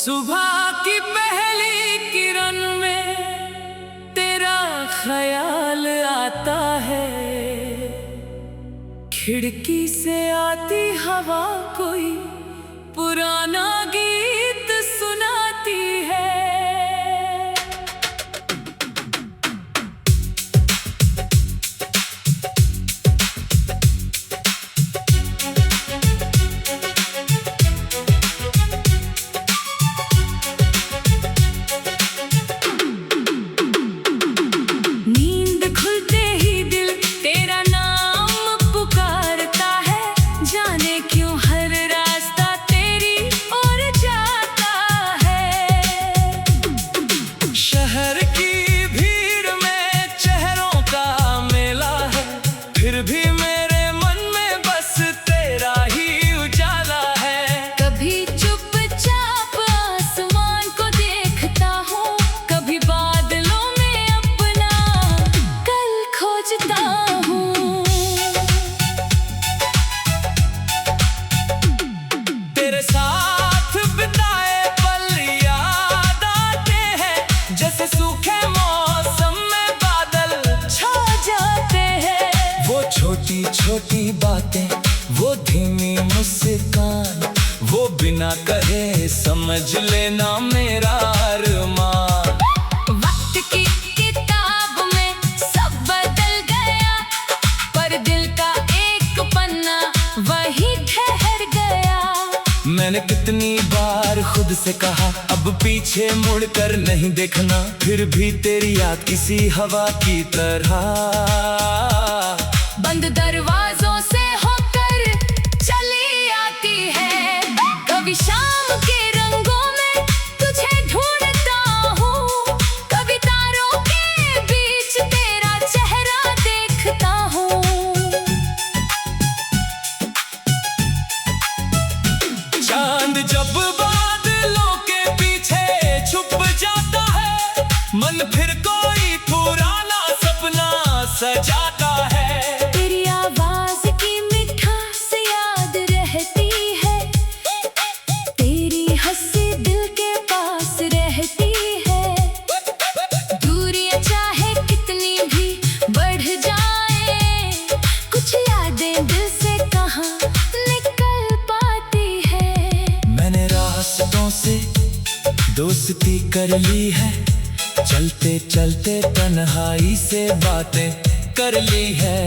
सुबह की पहली किरण में तेरा ख्याल आता है, खिड़की से आती हवा कोई पुराना गीत सुनाती है। नींद खुलते ही दिल तेरा नाम पुकारता है, जाने क्यों हर रास्ता तेरी ओर जाता है। शहर की भीड़ में चेहरों का मेला है, फिर भी मेरे मन में बस तेरा ही उजाला है। कभी चुपचाप आसमान को देखता हूँ, कभी बादलों में अपना कल खोजता हूँ। तेरे साथ बिताए पल याद आते हैं, जैसे सूखे मौसम में बादल छा जाते हैं। वो छोटी छोटी बातें, वो धीमी मुस्कान, वो बिना कहे समझ लेना मेरा अरमान। वक्त की किताब में सब बदल गया, पर दिल का एक पन्ना वही ठहर गया। मैंने कितनी बार खुद से कहा अब पीछे मुड़कर नहीं देखना, फिर भी तेरी याद किसी हवा की तरह बंद दरवाजों से होकर चली आती है। कभी शाम के रंगों में तुझे ढूंढता हूँ, कभी तारों के बीच तेरा चेहरा देखता हूँ। चांद जब बादलों के पीछे छुप जाता है, मन फिर कोई पुराना सपना सजाता है। तेरी आवाज की मिठास याद रहती है, तेरी हंसी दिल के पास रहती है। दूरियां चाहे कितनी भी बढ़ जाए, कुछ यादें दिल से कहाँ निकल पाती है। मैंने रास्तों से दोस्ती कर ली है, चलते चलते तन्हाई से बातें कर ली है।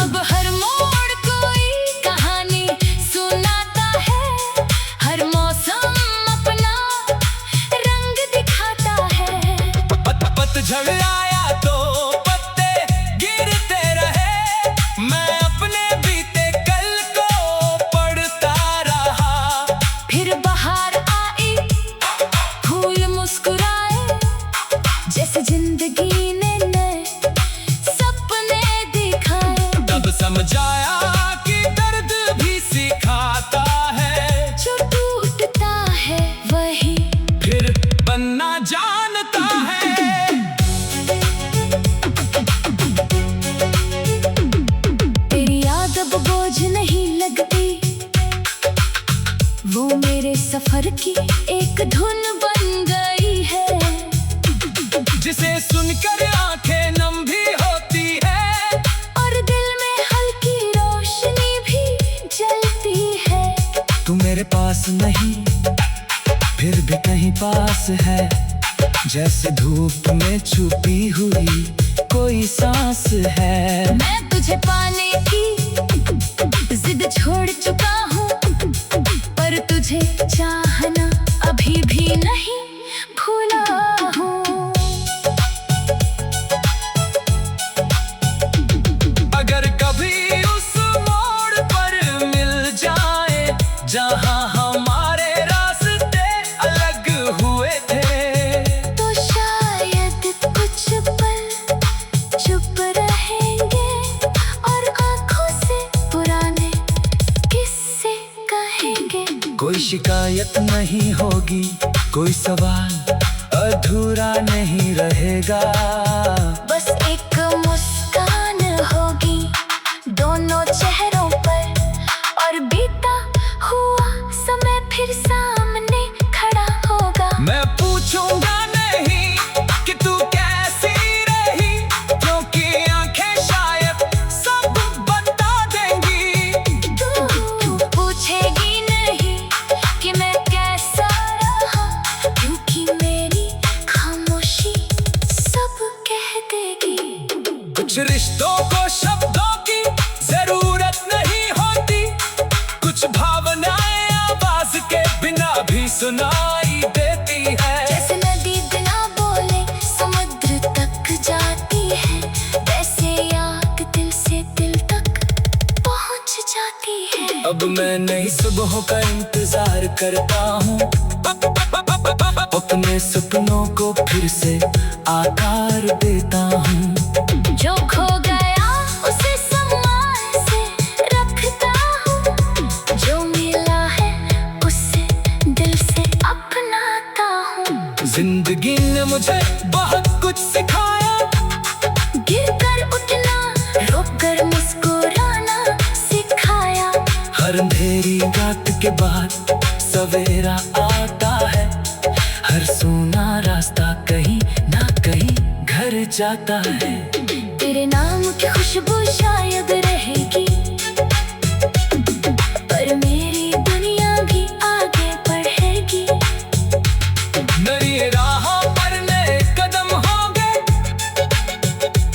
अब हर मोड़ कोई कहानी सुनाता है, हर मौसम अपना रंग दिखाता है। पतझड़ आया तो पत्ते गिरते रहे, मैं अपने बीते कल को पढ़ता रहा। फिर बाहर आई, फूल मुस्कुराए, जैसे जिंदगी ने नए सपने दिखाए। तब समझाया कि दर्द भी सिखाता है, जो टूटता है वही फिर बनना जानता है। तेरी याद अब बोझ नहीं लगती, वो मेरे सफर की एक धुन बन गई है, जिसे सुनकर आंखें नम भी होती है और दिल में हल्की रोशनी भी जलती है। तू मेरे पास नहीं फिर भी कहीं पास है, जैसे धूप में छुपी हुई कोई सांस है। मैं तुझे पाने की जिद छोड़ चुका हूँ, पर तुझे चाहना अभी भी नहीं भूला हूँ। अगर कभी उस मोड़ पर मिल जाए जहाँ हमारे रास्ते अलग हुए थे, तो शायद कुछ पल चुप रहेंगे और आंखों से पुराने किस्से कहेंगे। कोई शिकायत नहीं होगी, कोई सवाल अधूरा नहीं रहेगा, बस एक मुस्कान होगी दोनों चेहरों पर, और बीता हुआ समय फिर सामने खड़ा कुछ रिश्तों को शब्दों की जरूरत नहीं होती, कुछ भावनाएं आवाज के बिना भी सुनाई देती है। जैसे नदी बिना बोले समुद्र तक जाती है, वैसे याद दिल से दिल तक पहुंच जाती है। अब मैं नई सुबहों का इंतजार करता हूँ, अपने सपनों को फिर से आकार देता हूँ। जो खो गया उसे सम्मान से रखता हूँ, जो मिला है उसे दिल से अपनाता हूँ। जिंदगी ने मुझे बहुत कुछ सिखाया, गिरकर उठना, रोकर मुस्कुराना सिखाया। हर अंधेरी रात के बाद सवेरा आता है, हर सूना रास्ता कहीं ना कहीं घर जाता है। तेरे नाम की खुशबू शायद रहेगी, पर मेरी दुनिया भी आगे बढ़ेगी। नई राहों पर नए कदम होंगे,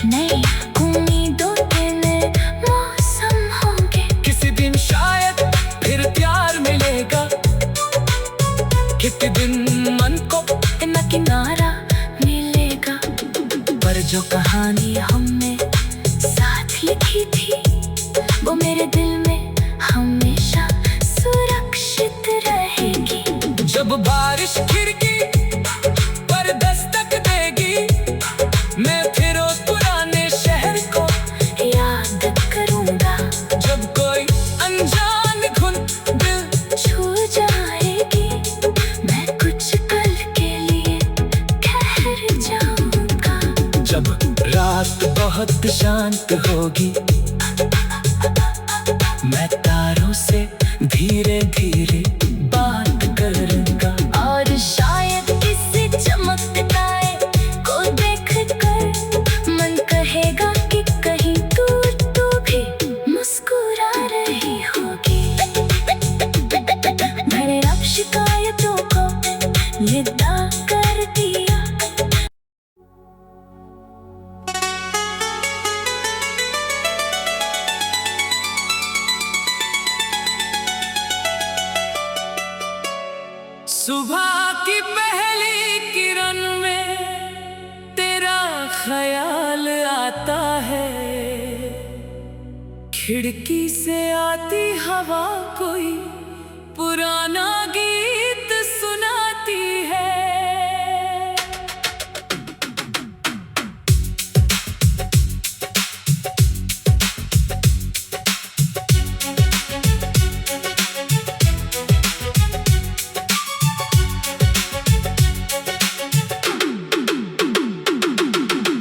नई उम्मीदों के नए मौसम होंगे। किसी दिन शायद फिर प्यार मिलेगा, किसी दिन मन को इतना किनारा मिलेगा। पर जो कहानी हमने साथ लिखी थी, वो मेरे दिल में हमेशा सुरक्षित रहेगी। जब बारिश खिड़की पर दस्तक देगी, मैं फिर उस पुराने शहर को याद करूंगा। जब कोई अनजान धुन दिल छू जाएगी, मैं कुछ पल के लिए ठहर जाऊंगा। जब रात बहुत शांत होगी, मैं तारों से धीरे धीरे बात करूंगा। और शायद किसी चमकताए को देख कर मन कहेगा कि कहीं दूर तू भी मुस्कुरा रही होगी। मैंने अब शिकायतों को विदा कर दिया। सुबह की पहली किरण में तेरा ख्याल आता है, खिड़की से आती हवा कोई पुराना गीत सुनाती है।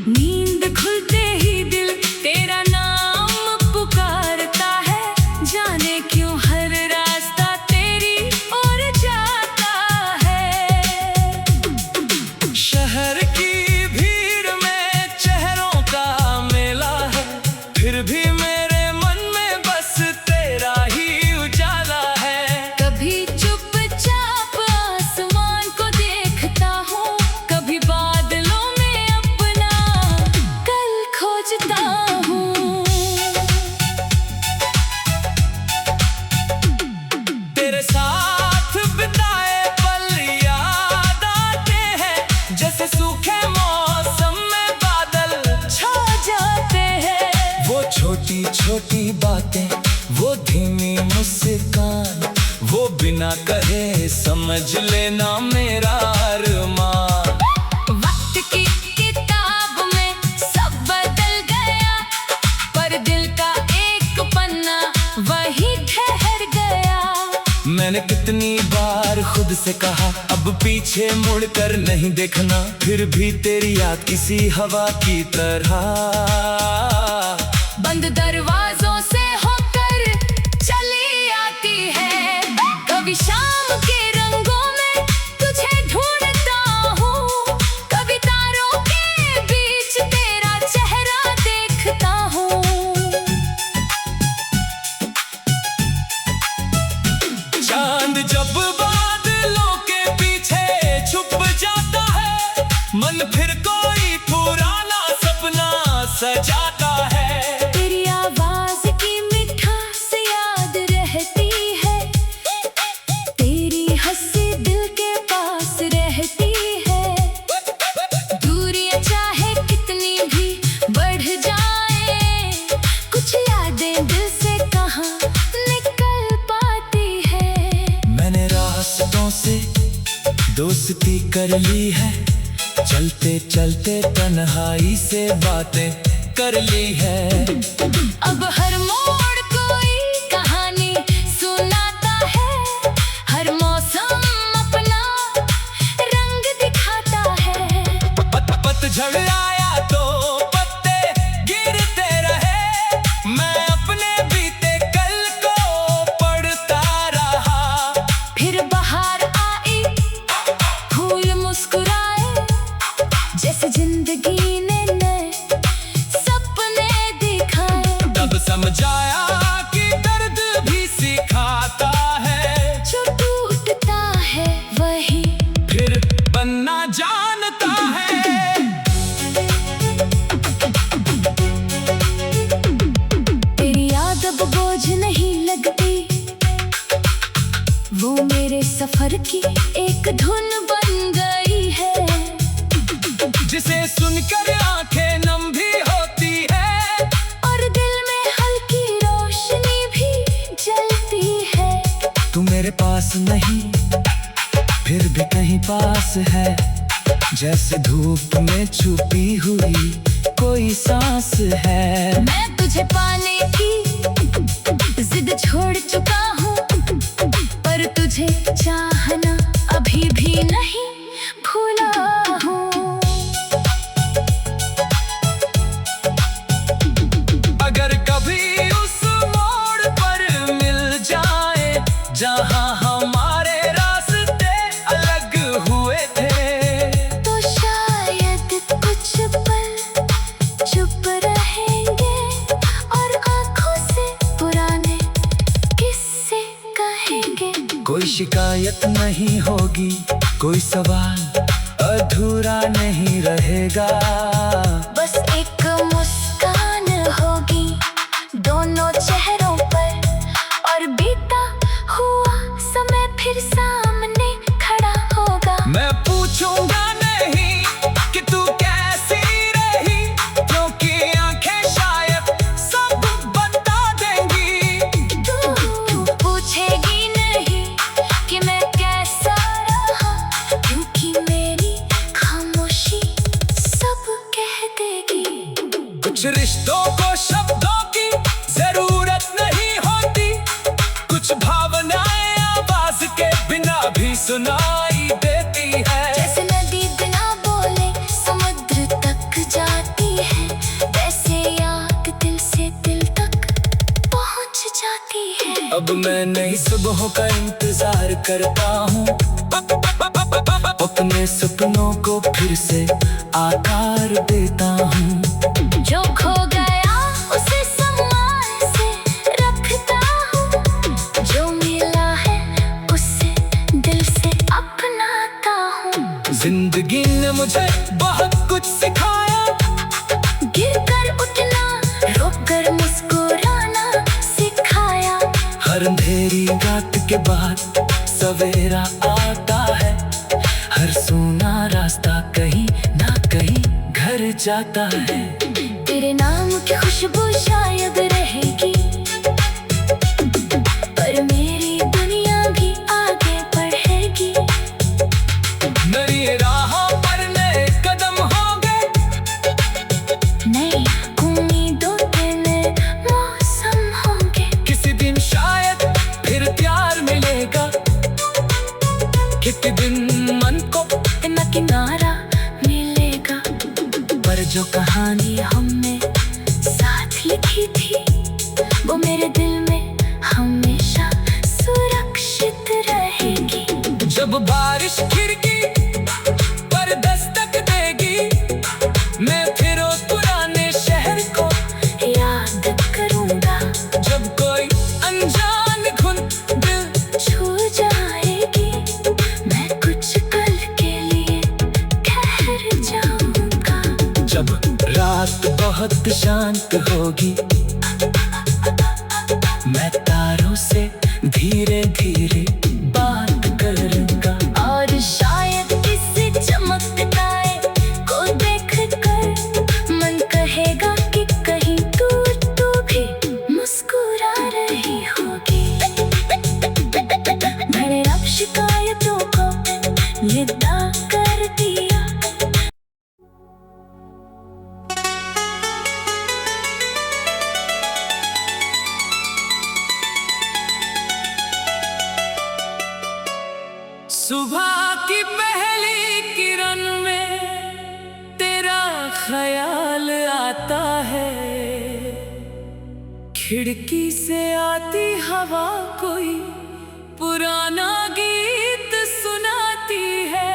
नींद खुलते ही दिल तेरा नाम पुकारता है, जाने क्यों हर रास्ता तेरी ओर जाता है। शहर की भीड़ में चेहरों का मेला है, फिर भी मेरे मन में बस तेरा ही उजाला है। कभी चुपचाप आसमान को देखता हूँ, कभी बादलों में अपना कल खोजता हूँ। तेरे साथ बिताए पल याद आते हैं, जैसे सूखे मौसम में बादल छा जाते हैं। वो छोटी छोटी बातें, वो धीमी मुस्कान, वो बिना कहे समझ लेना मेरा अरमान। वक्त की किताब में सब बदल गया, पर दिल का एक पन्ना वही ठहर गया। मैंने कितनी बार खुद से कहा अब पीछे मुड़कर नहीं देखना, फिर भी तेरी याद किसी हवा की तरह बंद दरवाजों से होकर चली आती है। कभी शाम के रंगों में तुझे ढूंढता हूँ, कभी तारों के बीच तेरा चेहरा देखता हूँ। चांद जब बादलों के पीछे छुप जाता है, मन फिर कोई पुराना सपना सजाता कर ली है, चलते चलते तन्हाई से बातें कर ली है। अब हर मोड़ कोई कहानी सुनाता है, हर मौसम अपना रंग दिखाता है। पतझड़ आया तो पत्ते गिरते रहे, मैं अपने बीते कल को पढ़ता रहा। फिर बाहर आई, फूल मुस्कुराए, जैसे जिंदगी ने नए सपने दिखाए। तब समझाया कि दर्द भी सिखाता है, जो टूटता है वही फिर बनना जानता है। तेरी याद अब बोझ नहीं लगती, वो मेरे सफर की एक धुन बन गई है। जिसे सुनकर आंखें नम भी होती है, और दिल में हल्की रोशनी भी जलती है। तू मेरे पास नहीं फिर भी कहीं पास है, जैसे धूप में छुपी हुई कोई सांस है। मैं तुझे पाने की जिद छोड़ चुका हूँ, पर तुझे चाहना अभी भी नहीं भूला हूँ। अगर कभी उस मोड़ पर मिल जाए जहां हमारे रास्ते अलग हुए थे, तो शायद कुछ पल चुप रहेंगे, और आंखों से पुराने किस्से कहेंगे। कोई शिकायत नहीं होगी, कोई सवाल अधूरा नहीं रहेगा। बस एक मुस्कान होगी दोनों चेहरों पर, और बीता हुआ समय फिर सामने खड़ा होगा। मैं पूछूंगा नहीं कि तू कैसी रही, क्योंकि आंखें शायद सब बता देंगी। तू पूछेगी नहीं कि मैं कैसा रहा, क्योंकि मेरी खामोशी सब कह देगी। कुछ रिश्तों को शब्दों की जरूरत नहीं होती, कुछ भावनाएं आवाज के बिना भी सुनाई देती है। जैसे नदी बिना बोले समुद्र तक जाती है, वैसे याद दिल से दिल तक पहुंच जाती है। अब मैं नई सुबहों का इंतजार करता हूँ, अपने सपनों को फिर से आकार देता हूँ। जो खो गया उसे सम्मान से रखता हूँ, जो मिला है उसे दिल से अपनाता हूँ। जिंदगी ने मुझे बहुत कुछ सिखाया, गिरकर उठना, रोककर मुस्कुराना सिखाया। हर अंधेरी रात के बाद सवेरा आता है, हर सूना रास्ता कहीं ना कहीं घर जाता है। तेरे नाम की खुशबू शायद रहेगी, पर मेरी दुनिया भी आगे बढ़ेगी। नई राहों पर नए कदम होंगे, नई उम्मीदों के नए मौसम होंगे। किसी दिन शायद फिर प्यार मिलेगा, किसी दिन मन को न किनारा मिलेगा। पर जो कहानी हमने साथ लिखी थी, वो मेरे दिल में हमेशा सुरक्षित रहेगी। जब बारिश खिड़की पर दस्तक देगी, मैं फिर उस पुराने शहर को याद करूंगा। जब कोई अनजान धुन दिल छू जाएगी, मैं कुछ पल के लिए ठहर जाऊंगा। जब रात बहुत शांत होगी, मैं तारों से धीरे धीरे बात करूंगा। और शायद किसी चमकदाए को देखकर मन कहेगा कि कहीं दूर तू भी मुस्कुरा रही होगी। मैंने अब शिकायतों को निदा कर सुबह की पहली किरण में तेरा ख्याल आता है, खिड़की से आती हवा कोई पुराना गीत सुनाती है।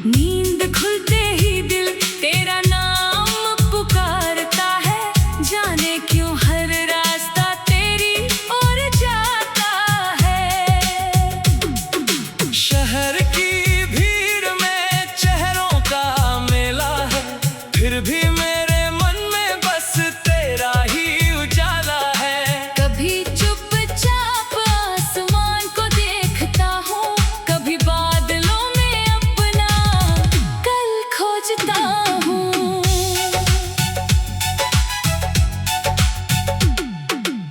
नींद खुलते ही दिल तेरा नाम पुकारता है, जाने क्यों हर रास्ता तेरी ओर जाता है। शहर की भीड़ में चेहरों का मेला है, फिर भी मेरे मन में बस तेरा ही उजाला है। कभी चुपचाप आसमान को देखता हूँ, कभी बादलों में अपना कल खोजता हूँ।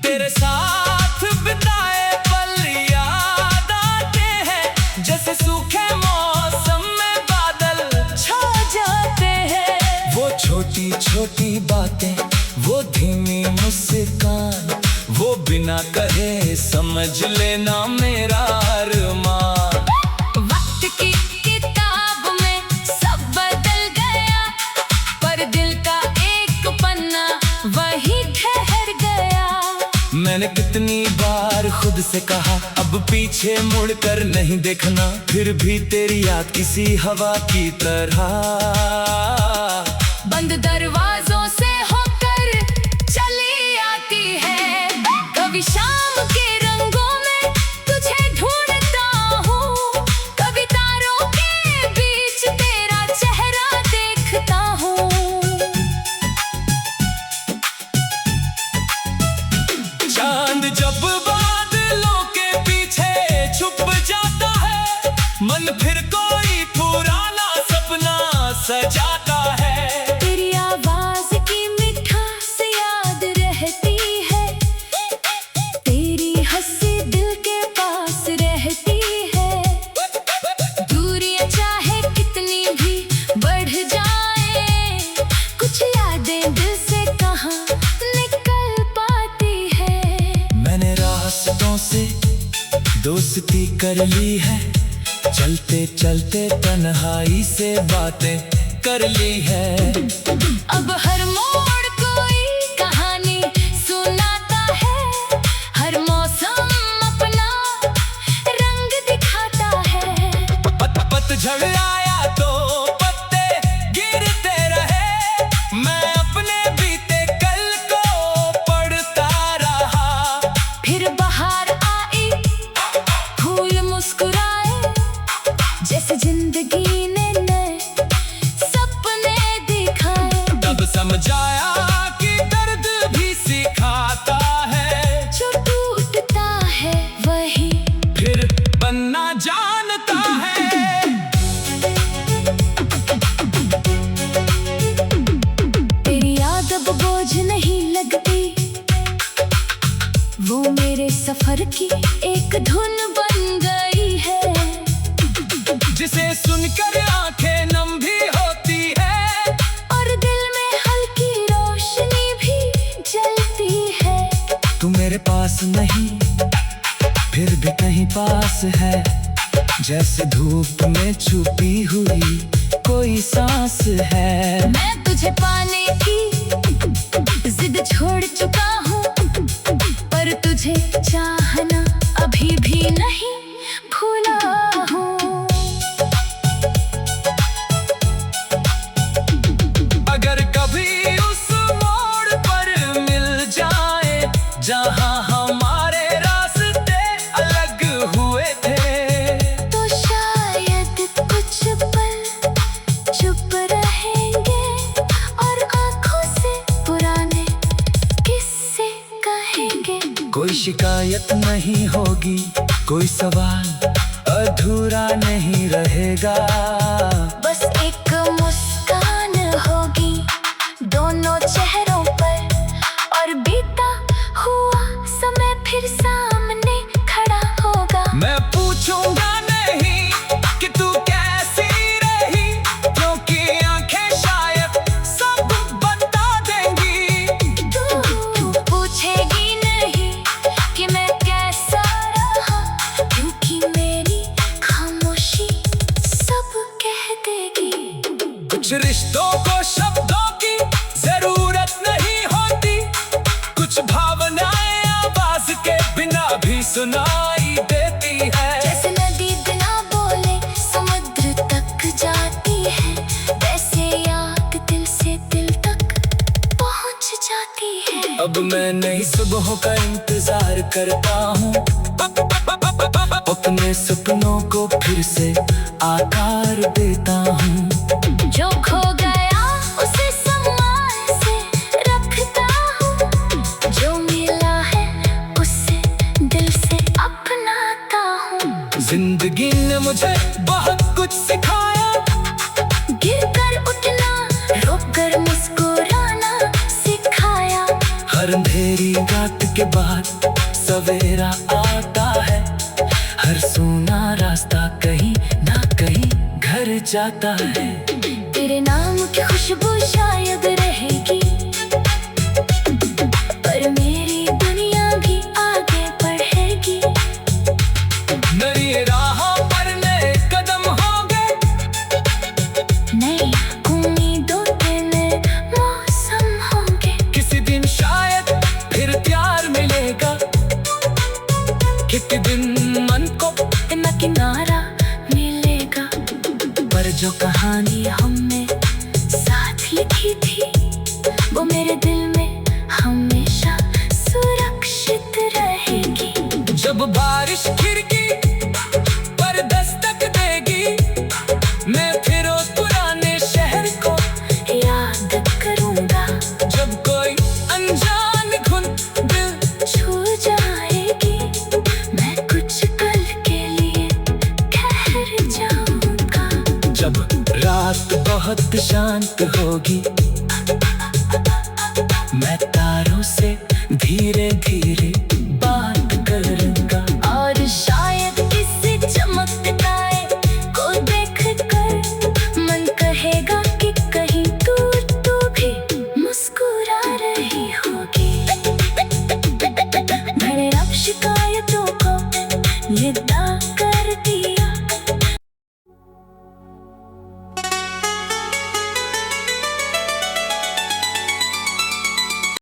तेरे साथ बिताए पल याद आते हैं, जैसे सूखे मौसम में बादल छा जाते हैं। वो छोटी छोटी बातें, वो धीमी मुस्कान, वो बिना कहे समझ लेना मेरा अरमान। वक्त की किताब में सब बदल गया, पर दिल का एक पन्ना वही ठहर गया। मैंने कितनी बार खुद से कहा अब पीछे मुड़कर नहीं देखना, फिर भी तेरी याद किसी हवा की तरह बंद दरवाजों से होकर चली आती है। कभी शाम के रंगों में तुझे ढूंढता हूँ, कभी तारों के बीच तेरा चेहरा देखता हूँ। चांद जब बादलों के पीछे छुप जाता है, मन फिर कोई पुराना सपना सजाता है। तेरी आवाज की मिठास याद रहती है, तेरी हंसी दिल के पास रहती है। दूरियां चाहे कितनी भी बढ़ जाए, कुछ यादें दिल से कहाँ निकल पाती है। मैंने रास्तों से दोस्ती कर ली है, चलते चलते तन्हाई से बातें कर ली है। अब हर मोड़ कोई कहानी सुनाता है, हर मौसम अपना रंग दिखाता है। पतझड़ आया तो पत्ते गिरते रहे, मैं अपने बीते कल को पढ़ता रहा। फिर बाहर आई, फूल मुस्कुराए, जैसे जिंदगी ने नए सपने दिखाए। तब समझाया कि दर्द भी सिखाता है, जो टूटता है वही फिर बनना जानता है। तेरी याद अब बोझ नहीं लगती, वो मेरे सफर की एक धुन बन गई है। जिसे सुनकर आंखें नम भी होती है, और दिल में हल्की रोशनी भी जलती है। तू मेरे पास नहीं फिर भी कहीं पास है, जैसे धूप में छुपी हुई कोई सांस है। मैं तुझे पाने की जिद छोड़ चुका हूँ, पर तुझे चाहना अभी भी नहीं भूला हूँ। अगर कभी उस मोड़ पर मिल जाए जहां हमारे रास्ते अलग हुए थे, तो शायद कुछ पल चुप रहेंगे, और आंखों से पुराने किस्से कहेंगे। कोई शिकायत नहीं होगी, कोई सवाल अधूरा नहीं रहेगा। बस एक मुस्कान होगी दोनों चेहरों पर, और बीता हुआ समय फिर सामने खड़ा हो कुछ रिश्तों को शब्दों की जरूरत नहीं होती, कुछ भावनाएं आवाज के बिना भी सुनाई देती है। जैसे नदी बिना बोले समुद्र तक जाती है, वैसे याद दिल से दिल तक पहुंच जाती है। अब मैं नई सुबहों का इंतजार करता हूँ, अपने सपनों को फिर से आकार देता हूँ। जो खो गया उसे सम्मान से रखता हूँ, जो मिला है उसे दिल से अपनाता हूँ। जिंदगी ने मुझे बहुत कुछ सिखाया, गिर कर उठना, रोक कर मुस्कुराना सिखाया। हर अंधेरी रात के बाद सवेरा आता है, हर सूना रास्ता कहीं ना कहीं घर जाता है। तेरे नाम की खुशबू शायद रहेगी, पर मेरी दुनिया भी आगे बढ़ेगी। नई राहों पर नए कदम होंगे, नई उम्मीदों के नए मौसम होंगे। किसी दिन शायद फिर प्यार मिलेगा, किसी दिन मन को न किनारा मिलेगा। पर जो कहानी हमने साथ लिखी थी, वो मेरे दिल में हमेशा सुरक्षित रहेगी। जब बारिश खिड़की पर दस्तक देगी, मैं फिर उस पुराने शहर को याद करूंगा। जब कोई अनजान धुन दिल छू जाएगी, मैं कुछ पल के लिए ठहर जाऊंगा। जब रात बहुत शांत होगी, मैं तारों से धीरे धीरे बात करूंगा। और शायद किसी चमकदार को देखकर मन कहेगा